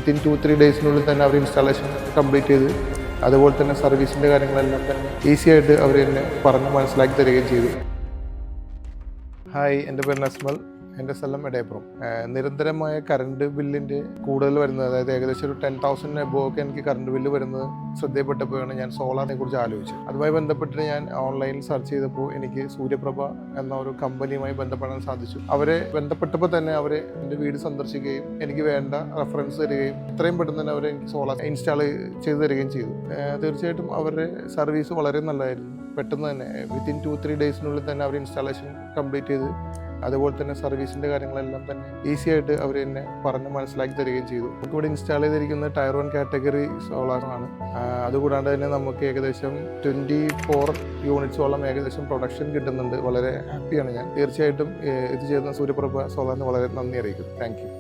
Within 2-3 ഡേയ്സിനുള്ളിൽ തന്നെ അവർ installation complete ചെയ്ത് അതുപോലെ തന്നെ സർവീസിൻ്റെ കാര്യങ്ങളെല്ലാം തന്നെ ഈസി ആയിട്ട് അവർ എന്നെ പറഞ്ഞ് മനസ്സിലാക്കി തരികയും ചെയ്തു. ഹായ്, എൻ്റെ പേര് നസ്മൽ. എൻ്റെ സ്ഥലം എടയപ്പുറം. നിരന്തരമായ കറണ്ട് ബില്ലിൻ്റെ കൂടുതൽ വരുന്നത്, അതായത് ഏകദേശം ഒരു 10,000 എബോവൊക്കെ എനിക്ക് കറണ്ട് ബില്ല് വരുന്നത് ശ്രദ്ധയപ്പെട്ടപ്പോഴാണ് ഞാൻ സോളാറിനെ കുറിച്ച് ആലോചിച്ചത്. അതുമായി ബന്ധപ്പെട്ട് ഞാൻ ഓൺലൈനിൽ സെർച്ച് ചെയ്തപ്പോൾ എനിക്ക് സൂര്യപ്രഭ എന്ന ഒരു കമ്പനിയുമായി ബന്ധപ്പെടാൻ സാധിച്ചു. അവരെ ബന്ധപ്പെട്ടപ്പോൾ തന്നെ അവർ എൻ്റെ വീട് സന്ദർശിക്കുകയും എനിക്ക് വേണ്ട റെഫറൻസ് തരികയും എത്രയും പെട്ടെന്ന് തന്നെ അവർ എനിക്ക് സോളാർ ഇൻസ്റ്റാൾ ചെയ്ത് തരികയും ചെയ്തു. തീർച്ചയായിട്ടും അവരുടെ സർവീസ് വളരെ നല്ലതായിരുന്നു. പെട്ടെന്ന് തന്നെ വിത്തിൻ 2-3 ഡേയ്സിനുള്ളിൽ തന്നെ അവർ ഇൻസ്റ്റാളേഷൻ കംപ്ലീറ്റ് ചെയ്ത് അതുപോലെ തന്നെ സർവീസിൻ്റെ കാര്യങ്ങളെല്ലാം തന്നെ ഈസി ആയിട്ട് അവർ എന്നെ പറഞ്ഞ് മനസ്സിലാക്കി തരികയും ചെയ്തു. നമുക്കിവിടെ ഇൻസ്റ്റാൾ ചെയ്തിരിക്കുന്നത് ടയർ 1 കാറ്റഗറി സോളാറാണ്. അതുകൂടാണ്ട് തന്നെ നമുക്ക് ഏകദേശം 24 യൂണിറ്റ്സോളം ഏകദേശം പ്രൊഡക്ഷൻ കിട്ടുന്നുണ്ട്. വളരെ ഹാപ്പിയാണ് ഞാൻ. തീർച്ചയായിട്ടും ഇത് ചെയ്യുന്ന സൂര്യപ്രഭ സോളാറിന് വളരെ നന്ദി അറിയിക്കുന്നു. Thank you.